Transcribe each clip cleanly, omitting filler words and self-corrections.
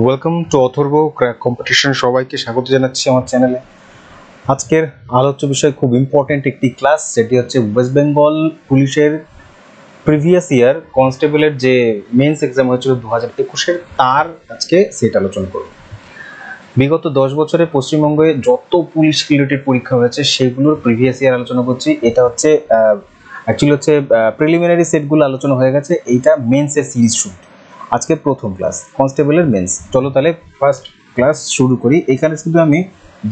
Welcome to Atharva crack competition. সবাইকে স্বাগত জানাচ্ছি আমার চ্যানেলে। আজকের আলোচ্য বিষয় খুব ইম্পর্টেন্ট একটি ক্লাস, যেটি হচ্ছে ওয়েস্ট বেঙ্গল পুলিশের প্রিভিয়াস ইয়ার কনস্টেবলের যে মেন্স এক্সাম হয়েছিল 2021-এর, তার আজকে সেট আলোচনা করব। বিগত 10 বছরে পশ্চিমবঙ্গে যত পুলিশ রিলেটেড পরীক্ষা হয়েছে সেগুলোর প্রিভিয়াস ইয়ার আলোচনা করছি। এটা হচ্ছে অ্যাকচুয়ালি হচ্ছে প্রিলিমিনারি সেটগুলো আলোচনা হয়ে গেছে, এইটা মেন্সের সিরিজ শুট। আজকে প্রথম ক্লাস কনস্টেবলের মেন্স। চলো তাহলে ফার্স্ট ক্লাস শুরু করি। এখানে শুধু আমি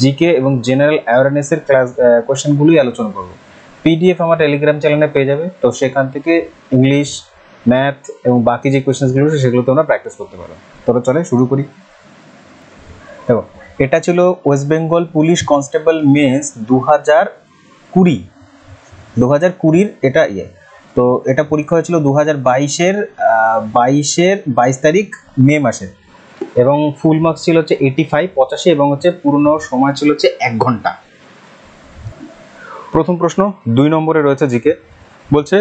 জিকে এবং জেনারেল অ্যাওয়ারনেসের ক্লাস কোয়েশ্চেনগুলোই আলোচনা করব। পিডিএফ আমার টেলিগ্রাম চ্যানেলে পেয়ে যাবে, তো সেখান থেকে ইংলিশ, ম্যাথ এবং বাকি যে কোয়েশ্চেনগুলো আছে সেগুলো তোমরা প্র্যাকটিস করতে পারো। তবে চলে শুরু করি। দেখো, এটা ছিল West Bengal police constable mains 2020-এর এটা তো এটা পরীক্ষা হয়েছিল 2022-এর 22 তারিখ মে মাসের, এবং ফুল মার্কস ছিল হচ্ছে 85 এবং হচ্ছে পূর্ণ সময় ছিল হচ্ছে 1 ঘন্টা। প্রথম প্রশ্ন 2 নম্বরে রয়েছে জিকে, বলছে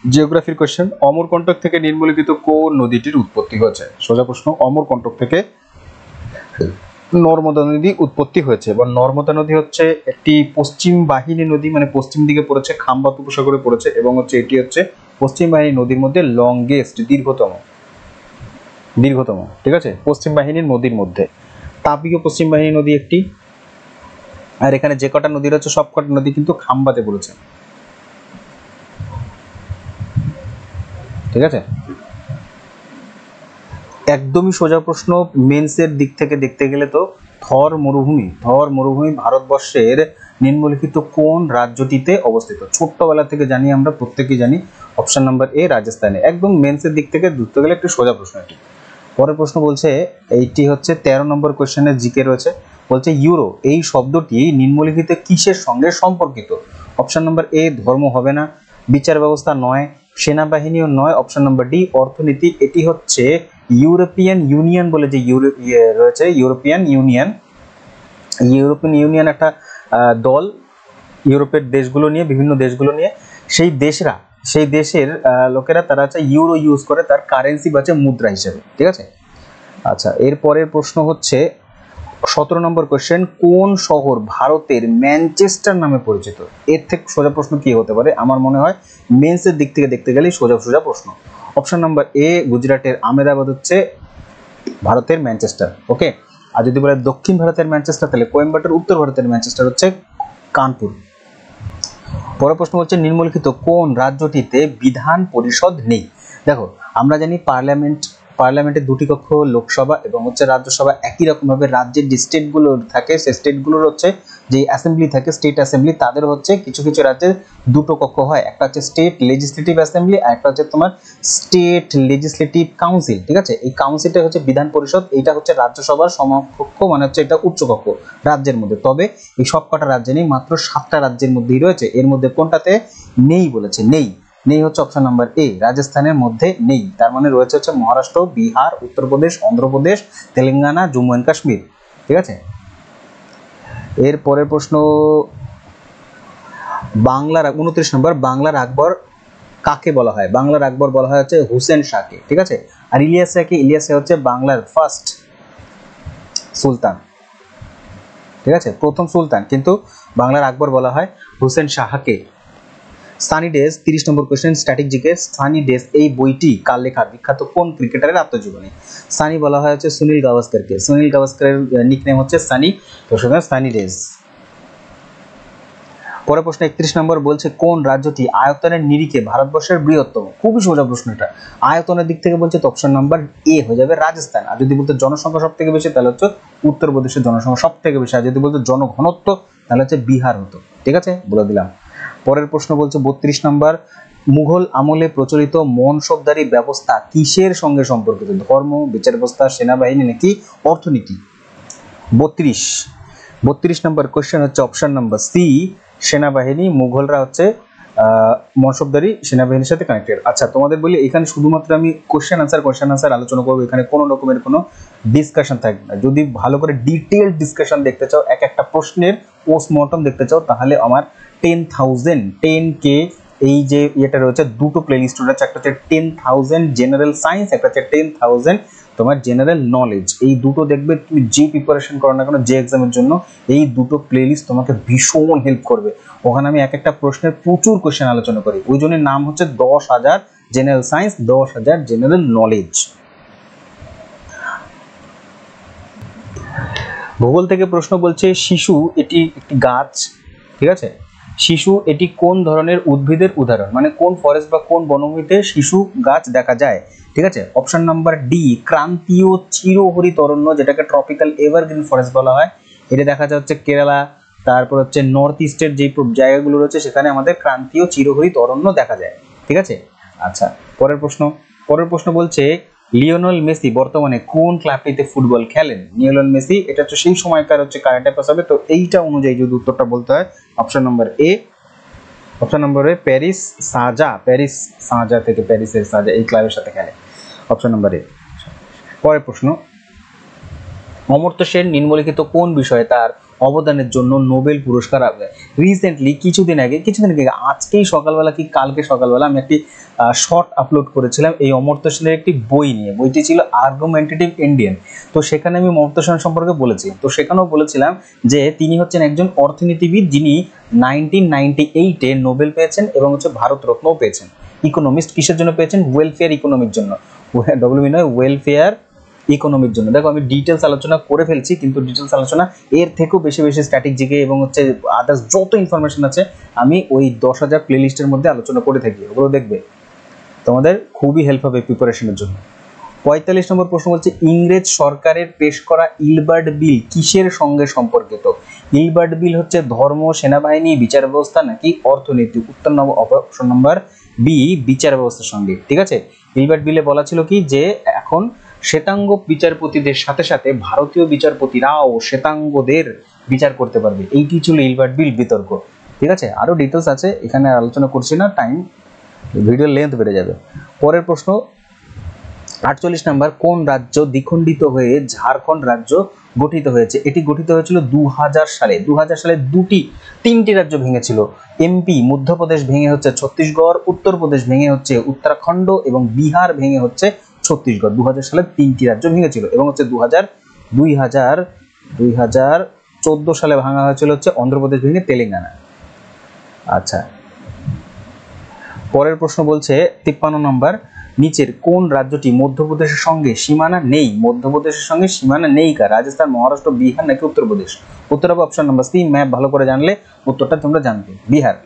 জিওগ্রাফির কোশ্চেন, অমরকণ্টক থেকে নিম্নলিখিত কোন নদীটির উৎপত্তি হয়েছে? সোজা প্রশ্ন। অমরকণ্টক থেকে নর্মদা নদী উৎপত্তি হয়েছে, এবং নর্মদা নদী হচ্ছে একটি পশ্চিম বাহিনী নদী, মানে পশ্চিম দিকে পড়েছে, খাম্বাত উপসাগরে পড়েছে, এবং হচ্ছে এটি হচ্ছে পশ্চিম বাহিনী নদীর মধ্যে লংগেস্ট, দীর্ঘতম, ঠিক আছে, পশ্চিম বাহিনীর নদীর মধ্যে। তাপীয় পশ্চিম বাহিনী নদী একটি, আর এখানে যে কটা নদী রয়েছে সব কটা নদী কিন্তু খাম্বাতে পড়েছে, ঠিক আছে। একদমই সোজা প্রশ্ন। মেন্সের দিক থেকে দেখতে গেলে তো থর মরুভূমি ভারতবর্ষের নিম্নলিখিত কোন রাজ্যটিতে অবস্থিত? ছোট্টবেলা থেকে জানি আমরা, প্রত্যেকেই জানি, অপশন নাম্বার এ রাজস্থানে। একদম মেন্সের দিক থেকে ধরতে গেলে একটু সোজা প্রশ্ন এটি। পরের প্রশ্ন বলছে, এইটি হচ্ছে 13 নম্বর কোয়েশ্চেনের জিকে রয়েছে, বলছে ইউরো এই শব্দটি নিম্নলিখিত কিসের সঙ্গে সম্পর্কিত? অপশন নাম্বার এ ধর্ম হবে না, বিচার ব্যবস্থা নয়, সেনাবাহিনীও নয়, অপশন নাম্বার ডি অর্থনীতি। এটি হচ্ছে ইউরোপিয়ান ইউনিয়ন বলে যে রয়েছে, ইউরোপিয়ান ইউনিয়ন একটা দল, ইউরোপের দেশগুলো নিয়ে, বিভিন্ন দেশগুলো নিয়ে, সেই দেশের লোকেরা তারা হচ্ছে ইউরো ইউজ করে তার কারেন্সি বা মুদ্রা হিসেবে, ঠিক আছে। আচ্ছা, এরপরের প্রশ্ন হচ্ছে 17 নম্বর কোশ্চেন, কোন শহর ভারতের ম্যানচেস্টার নামে পরিচিত? এর থেকে সোজা প্রশ্ন কি হতে পারে? আমার মনে হয় মেন্সের দিক থেকে দেখতে গেলেই সোজা প্রশ্ন। অপশন নাম্বার এ গুজরাটের আহমেদাবাদ হচ্ছে ভারতের ম্যানচেস্টার, ওকে। আর যদি বলে দক্ষিণ ভারতের ম্যানচেস্টার, তাহলে কোয়েম্বাটোর। উত্তর ভারতের ম্যানচেস্টার হচ্ছে কানপুর। পরের প্রশ্ন হচ্ছে, নিম্নলিখিত কোন রাজ্যটিতে বিধান পরিষদ নেই? দেখো, আমরা জানি পার্লামেন্টে দুটি কক্ষ, লোকসভা এবং হচ্ছে রাজ্যসভা। একই রকম ভাবে রাজ্যের যে স্টেটগুলো থাকে, সেই স্টেটগুলোর হচ্ছে যে অ্যাসেম্বলি থাকে, স্টেট অ্যাসেম্বলি, তাদের হচ্ছে কিছু কিছু রাজ্যে দুটো কক্ষ হয়। একটা হচ্ছে স্টেট লেজিসলেটিভ অ্যাসেম্বলি, আর একটা হচ্ছে তোমার স্টেট লেজিসলেটিভ কাউন্সিল, ঠিক আছে। এই কাউন্সিলটা হচ্ছে বিধান পরিষদ, এইটা হচ্ছে রাজ্যসভার সমকক্ষ, মানে হচ্ছে এটা উচ্চ কক্ষ রাজ্যের মধ্যে। তবে এই সব কটা রাজ্যে নেই, মাত্র 7টা রাজ্যের মধ্যেই রয়েছে। এর মধ্যে কোনটাতে নেই বলেছে? নেই হচ্ছে অপশন নাম্বার এ, রাজস্থানের মধ্যে নেই। তার মানে রয়েছে হচ্ছে মহারাষ্ট্র, বিহার, উত্তরপ্রদেশ, অন্ধ্রপ্রদেশ, তেলেঙ্গানা, জম্মু এন্ড কাশ্মীর, ঠিক আছে। এর পরের প্রশ্ন বাংলার 29 নম্বর, বাংলার আকবর কাকে বলা হয়? বাংলার আকবর বলা হয় হচ্ছে হুসেন শাহকে, ঠিক আছে। আর ইলিয়াস হচ্ছে বাংলার ফার্স্ট সুলতান, ঠিক আছে, প্রথম সুলতান, কিন্তু বাংলার আকবর বলা হয় হুসেন শাহকে। Sunny Days 30 number question, static GK. Sunny Days এই বইটি কার লেখা? বিখ্যাত কোন ক্রিকেটারের আত্মজীবনী? সানি বলা হয় হচ্ছে সুনীল গাভাস্করকে। সুনীল গাভাস্করের নিকনেম হচ্ছে সানি, তো সুতরাং সানি ডেজ। পরের প্রশ্ন 31 নম্বর, বলছে কোন রাজ্যটি আয়তনের নিরিখে ভারতবর্ষের বৃহত্তম? খুবই সোজা প্রশ্ন এটা। আয়তনের দিক থেকে বলছে তো অপশন নাম্বার এ হয়ে যাবে রাজস্থান। আর যদি বলতে জনসংখ্যা সব থেকে বেশি, তাহলে হচ্ছে উত্তরপ্রদেশের জনসংখ্যা সব থেকে বেশি। আর যদি বলতে জনঘনত্ব, তাহলে হচ্ছে বিহার হতো, ঠিক আছে, বলে দিলাম। পরের প্রশ্ন বলছে 32 নম্বর, মুঘল আমলে প্রচলিত মনসবদারি ব্যবস্থা কিসের সঙ্গে সম্পর্কিত? ধর্ম, বিচার ব্যবস্থা, সেনাবাহিনী নাকি অর্থনীতি? 32 নম্বর কোশ্চেন হচ্ছে অপশন নাম্বার সি, সেনাবাহিনী। মুঘলরা হচ্ছে মনসবদারি সেনাবাহিনীর সাথে কানেক্টেড। আচ্ছা, তোমাদের বলি এখানে শুধুমাত্র আমি কোশ্চেন আনসার আলোচনা করবো, এখানে কোনো রকমের কোনো ডিসকাশন থাকবে না। যদি ভালো করে ডিটেইলড ডিসকাশন দেখতে চাও, এক একটা প্রশ্নের পোস্টমর্টম দেখতে চাও, তাহলে আমার 10K এই যে এটা রয়েছে, দুটো প্লেলিস্ট রয়েছে। একটা হচ্ছে 10,000 জেনারেল সায়েন্স, একটা হচ্ছে 10,000 তোমার জেনারেল নলেজ। এই দুটো দেখবে তুমি যে প্রিপারেশন করো না কেন, যে এক্সামের জন্য, এই দুটো প্লেলিস্ট তোমাকে ভীষণ হেল্প করবে। ওখানে আমি এক একটা প্রশ্নের প্রচুর কোশ্চেন আলোচনা করি, ওই জন্য নাম হচ্ছে 10,000 জেনারেল সায়েন্স, 10,000 জেনারেল নলেজ। ভূগোল থেকে প্রশ্ন বলছে শিশু এটি একটি গাছ, ঠিক আছে, শিশু এটি কোন ধরনের উদ্ভিদের উদাহরণ, মানে কোন ফরেস্ট বা কোন বনভূমিতে শিশু গাছ দেখা যায়, ঠিক আছে। অপশন নাম্বার ডি ক্রান্তীয় চিরহরিত অরণ্য, যেটাকে ট্রপিক্যাল এভারগ্রিন ফরেস্ট বলা হয়। এটা দেখা যাচ্ছে কেরালা, তারপর হচ্ছে নর্থ ইস্টের যে জায়গাগুলো রয়েছে সেখানে আমাদের ক্রান্তীয় চিরহরিত অরণ্য দেখা যায়, ঠিক আছে। আচ্ছা, পরের প্রশ্ন বলছে লিওনেল মেসি বর্তমানে কোন ক্লাবটিতে ফুটবল খেলেন। লিওনেল মেসি, এটা হচ্ছে সেই সময়কার হচ্ছে কারেন্ট অ্যাফেয়ার্স হবে, তো এইটা অনুযায়ী যদি উত্তরটা বলতে হয় অপশন নম্বর এ, প্যারিস সাজা থেকে, প্যারিসের সাজা এই ক্লাবের সাথে খেলে, অপশন নম্বর এ। পরের প্রশ্ন, অমর্ত্য সেন নিম্নলিখিত কোন বিষয়ে তার অবদানের জন্য নোবেল পুরস্কার রিসেন্টলি কিছুদিন আগে আজকেই সকালবেলা কি কালকে সকালবেলা আমি একটি শর্ট আপলোড করেছিলাম এই অমর্ত্য সেনের একটি বই নিয়ে। বইটি ছিল আর্গুমেন্টেটিভ ইন্ডিয়ান। তো সেখানে আমি অমর্ত্য সেন সম্পর্কে বলেছি, তো সেখানেও বলেছিলাম যে তিনি হচ্ছেন একজন অর্থনীতিবিদ যিনি 1998-এ নোবেল পেয়েছেন এবং হচ্ছে ভারতরত্নও পেয়েছেন। ইকোনমিস্ট কিসের জন্য পেয়েছেন? ওয়েলফেয়ার ইকোনমির জন্য, ডব্লিউবি নয়, ওয়েলফেয়ার ইকোনমির জন্য। দেখো আমি ডিটেলস আলোচনা করে ফেলছি, কিন্তু ডিটেলস আলোচনা এর থেকেও বেশি স্ট্যাটিক জিকে এবং হচ্ছে আদার্স যত ইনফরমেশন আছে আমি ওই 10,000 প্লেলিস্টের মধ্যে আলোচনা করে থাকি, ওগুলো দেখবে, তোমাদের খুবই হেল্প হবে প্রিপারেশনের জন্য। 45 নম্বর প্রশ্ন বলছে ইংরেজ সরকারের পেশ করা ইলবার্ট বিল কিসের সঙ্গে সম্পর্কিত। ইলবার্ট বিল হচ্ছে ধর্ম, সেনাবাহিনী, বিচার ব্যবস্থা নাকি অর্থনীতি। উত্তর অপশন নম্বর বি, বিচার ব্যবস্থার সঙ্গে, ঠিক আছে। ইলবার্ট বিলে বলা ছিল কি যে এখন শ্বেতাঙ্গ বিচারপতিদের সাথে সাথে ভারতীয় বিচারপতিরাও শ্বেতাঙ্গদের বিচার করতে পারবে, এইটি ছিল ইলবার্ট বিল বিতর্ক, ঠিক আছে। আরো ডিটেলস আছে, এখানে আলোচনা করছি না, টাইম ভিডিও লেন্থ বেড়ে যাবে। পরের প্রশ্ন 48 নাম্বার, কোন রাজ্য দ্বিখণ্ডিত হয়ে ঝাড়খণ্ড রাজ্য গঠিত হয়েছে। এটি গঠিত হয়েছিল 2000 সালে। 2000 সালে তিনটি রাজ্য ভেঙেছিল। এমপি মধ্যপ্রদেশ ভেঙে হচ্ছে ছত্তিশগড়, উত্তরপ্রদেশ ভেঙে হচ্ছে উত্তরাখণ্ড এবং বিহার ভেঙে হচ্ছে ছত্তিশগড়। 2000 সালে তিনটি রাজ্য ভেঙেছিল এবং হচ্ছে 2014 সালে ভাঙা হয়েছিল হচ্ছে অন্ধ্রপ্রদেশ ভেঙে তেলেঙ্গানা। আচ্ছা, পরের প্রশ্ন বলছে 53 নম্বর, নিচের কোন রাজ্যটি মধ্যপ্রদেশের সঙ্গে সীমানা নেই। মধ্যপ্রদেশের সঙ্গে সীমানা নেই কার? রাজস্থান, মহারাষ্ট্র, বিহার নাকি উত্তরপ্রদেশ। উত্তর হবে অপশন নাম্বার সি। ম্যাপ ভালো করে জানলে উত্তরটা তোমরা জানবে, বিহার।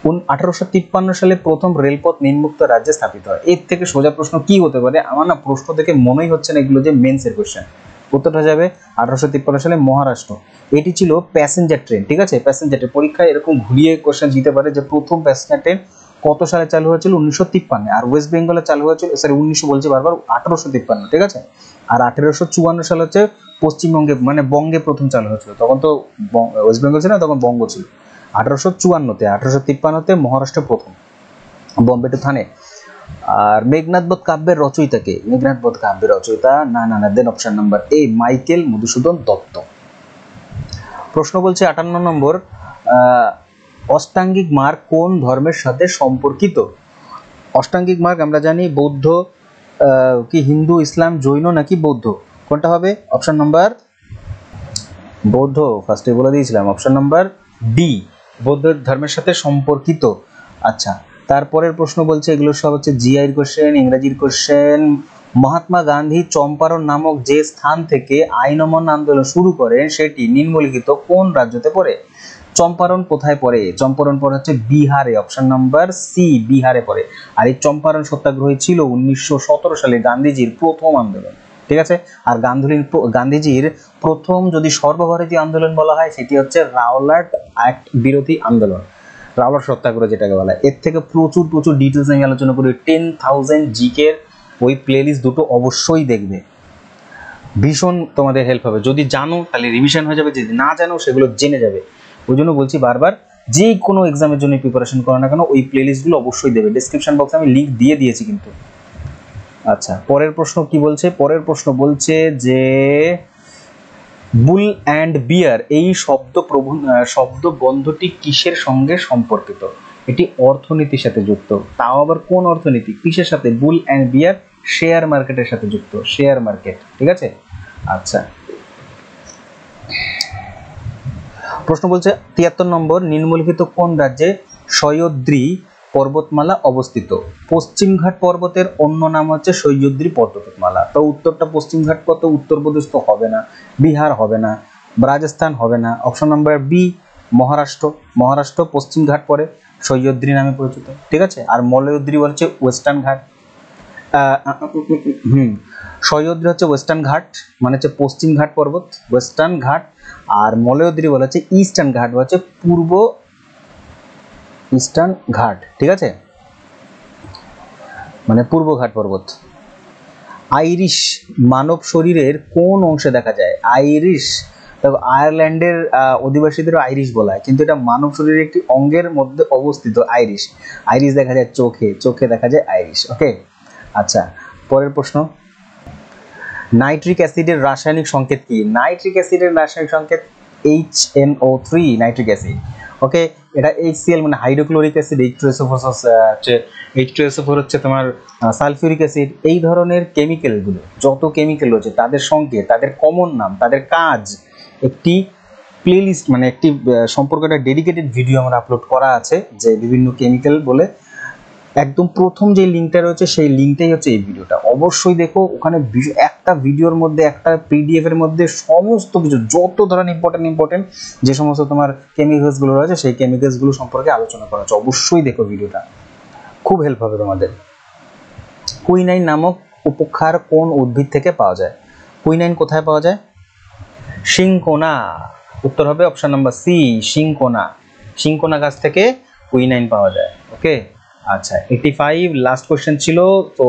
1853 সালে প্রথম রেলপথ নিম্মুক্ত রাজ্যে স্থাপিত হয়। এর থেকে সোজা প্রশ্ন কি হতে পারে? আমার না প্রশ্ন থেকে মনেই হচ্ছে না এগুলো যে মেন্সের কোশ্চেন। উত্তরটা যাবে 1853 সালে মহারাষ্ট্র। এটি ছিল প্যাসেঞ্জার ট্রেন, ঠিক আছে। প্যাসেঞ্জার ট্রেন পরীক্ষায় এরকম ঘুরিয়ে কোশ্চেন দিতে পারে যে প্রথম প্যাসেঞ্জার ট্রেন কত সালে চালু হয়েছিল? 1953। আর ওয়েস্ট বেঙ্গলে চালু হয়েছিল, সরি 1900 বলছি বারবার, 1853, ঠিক আছে। আর 1854 সালে হচ্ছে পশ্চিমবঙ্গে মানে বঙ্গে প্রথম চালু হয়েছিল, তখন তো ওয়েস্ট বেঙ্গল ছিল না, তখন বঙ্গ ছিল। 1854-তে, 1853-তে মহারাষ্ট্র প্রথম, বম্বে টু থানে। আর মেঘনাদবধ কাব্যের রচয়িতাকে? মেঘনাদবধ কাব্যের রচয়িতা না then option number A, Michael Madhusudan Dutt. প্রশ্ন বলছে 58 নম্বর, অষ্টাঙ্গিক মার্গ কোন ধর্মের সাথে সম্পর্কিত। অষ্টাঙ্গিক মার্গ আমরা জানি বৌদ্ধ, কি হিন্দু, ইসলাম, জৈন নাকি বৌদ্ধ, কোনটা হবে? অপশন নাম্বার বৌদ্ধ, ফার্স্টে বলে দিয়েছিলাম, অপশন নাম্বার ডি, বৌদ্ধ ধর্মের সাথে সম্পর্কিত। আচ্ছা, তারপরের প্রশ্ন বলছে এগুলো সব হচ্ছে জিআইর কোশ্চেন, ইংরেজির কোশ্চেন। মহাত্মা গান্ধী চম্পারণ নামক যে স্থান থেকে আইন অমান্য আন্দোলন শুরু করেন সেটি নিম্নলিখিত কোন রাজ্যতে পড়ে। চম্পারণ কোথায় পড়ে? চম্পারণ পড়ে হচ্ছে বিহারে, অপশন নাম্বার সি, বিহারে পড়ে। আর এই চম্পারণ সত্যাগ্রহ ছিল 1917 সালে গান্ধীজির প্রথম আন্দোলন, ঠিক আছে। আর গান্ধীজির প্রথম যদি সর্বভারতীয় আন্দোলন বলা হয় সেটি হচ্ছে রাওলাট অ্যাক্ট বিরোধী আন্দোলন, রাওলাট সত্যাগ্রহ যেটাকে বলা হয়। এর থেকে প্রচুর ডিটেলস আমি আলোচনা করি। 10,000 জিকের ওই প্লেলিস্ট দুটো অবশ্যই দেখবে, ভীষণ তোমাদের হেল্প হবে। যদি জানো তাহলে রিভিশন হয়ে যাবে, যদি না জানো সেগুলো জেনে যাবে। ওই জন্য বলছি বারবার, যে কোনো এক্সামের জন্য প্রিপারেশন করো না কেন ওই প্লেলিস্টগুলো অবশ্যই দেবে, ডেসক্রিপশন বক্সে আমি লিঙ্ক দিয়ে দিয়েছি কিন্তু। আচ্ছা, পরের প্রশ্ন কি বলছে? পরের প্রশ্ন বলছে যে বুল অ্যান্ড বিয়ার এই শব্দ বন্ধটি কিসের সঙ্গে সম্পর্কিত। এটি অর্থনীতির সাথে যুক্ত, তাও আবার কোন অর্থনীতি, কিসের সাথে? বুল অ্যান্ড বিয়ার শেয়ার মার্কেটের সাথে যুক্ত, শেয়ার মার্কেট, ঠিক আছে। আচ্ছা, প্রশ্ন বলছে 73 নম্বর, নিম্নলিখিত কোন রাজ্যে সহ্যাদ্রি পর্বতমালা অবস্থিত? পশ্চিমঘাট পর্বতের অন্য নাম হচ্ছে সহ্যাদ্রি পর্বতমালা। তো উত্তরটা পশ্চিমঘাট কত? উত্তরপ্রদেশ তো হবে না, বিহার হবে না, রাজস্থান হবে না। Option number B Maharashtra. Maharashtra পশ্চিমঘাট পড়ে, সহ্যাদ্রি নামে পরিচিত, ঠিক আছে। আর মলয়দ্রি হচ্ছে ওয়েস্টার্ন ঘাট। সহ্যাদ্রি হচ্ছে ওয়েস্টার্ন ঘাট, মানে হচ্ছে পশ্চিম ঘাট পর্বত, ওয়েস্টার্ন ঘাট। আর মলয়দ্রি বলা হচ্ছে ইস্টার্ন ঘাট, হচ্ছে পূর্ব ইস্টার্ন ঘাট, ঠিক আছে, মানে পূর্ব ঘাট পর্বত। আইরিশ মানব শরীরের কোন অংশে দেখা যায়? আইরিশ, আয়ারল্যান্ডের অধিবাসীদের আইরিশ বলা হয়, কিন্তু এটা মানব শরীরের একটি অঙ্গের মধ্যে অবস্থিত। আইরিশ, আইরিশ দেখা যায় চোখে, চোখে দেখা যায় আইরিশ। ওকে, আচ্ছা, পরের প্রশ্ন, নাইট্রিক অ্যাসিডের রাসায়নিক সংকেত কি? নাইট্রিক অ্যাসিডের রাসায়নিক সংকেত HNO3, নাইট্রিক অ্যাসিড। ওকে, এটা HCl মানে হাইড্রোক্লোরিক অ্যাসিড, H2SO4 হচ্ছে তোমার সালফিউরিক অ্যাসিড। এই ধরনের কেমিক্যালগুলো, যত কেমিক্যাল রয়েছে তাদের সংকেত, তাদের কমন নাম, তাদের কাজ, একটি প্লেলিস্ট মানে একটি সম্পর্কে একটা ডেডিকেটেড ভিডিও আমার আপলোড করা আছে, যে বিভিন্ন কেমিক্যাল বলে। একদম প্রথম যে লিঙ্কটা রয়েছে সেই লিঙ্কটাই হচ্ছে এই ভিডিওটা, অবশ্যই দেখো। ওখানে একটা ভিডিওর মধ্যে, একটা PDF এর মধ্যে সমস্ত কিছু, যত ধরনের ইম্পর্টেন্ট যে সমস্ত তোমার কেমিক্যালসগুলো রয়েছে সেই কেমিক্যালসগুলো সম্পর্কে আলোচনা করা হচ্ছে। অবশ্যই দেখো ভিডিওটা, খুব হেল্প হবে তোমাদের। কুইনাইন নামক উপক্ষার কোন উদ্ভিদ থেকে পাওয়া যায়? কুইনাইন কোথায় পাওয়া যায়? সিংকোনা। উত্তর হবে option number C, cinchona. Cinchona গাছ থেকে কুইনাইন পাওয়া যায়। ওকে, আচ্ছা, 85 লাস্ট কোশ্চেন ছিল। তো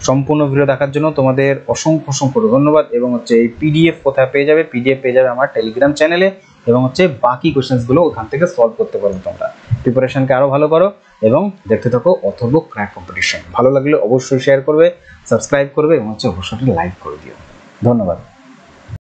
সম্পূর্ণ ভিডিও দেখার জন্য তোমাদের অসংখ্য ধন্যবাদ। এবং হচ্ছে এই PDF কোথায় পেয়ে যাবে? PDF পেয়ে যাবে আমার টেলিগ্রাম চ্যানেলে, এবং হচ্ছে বাকি কোশ্চেন্সগুলো ওখান থেকে সলভ করতে পারবে তোমরা। প্রিপারেশনকে আরও ভালো করো এবং দেখতে থাকো অথর্ব ক্র্যাক কম্পিটিশন। ভালো লাগলে অবশ্যই শেয়ার করবে, সাবস্ক্রাইব করবে এবং হচ্ছে অবশ্যই লাইক করে দিও। ধন্যবাদ।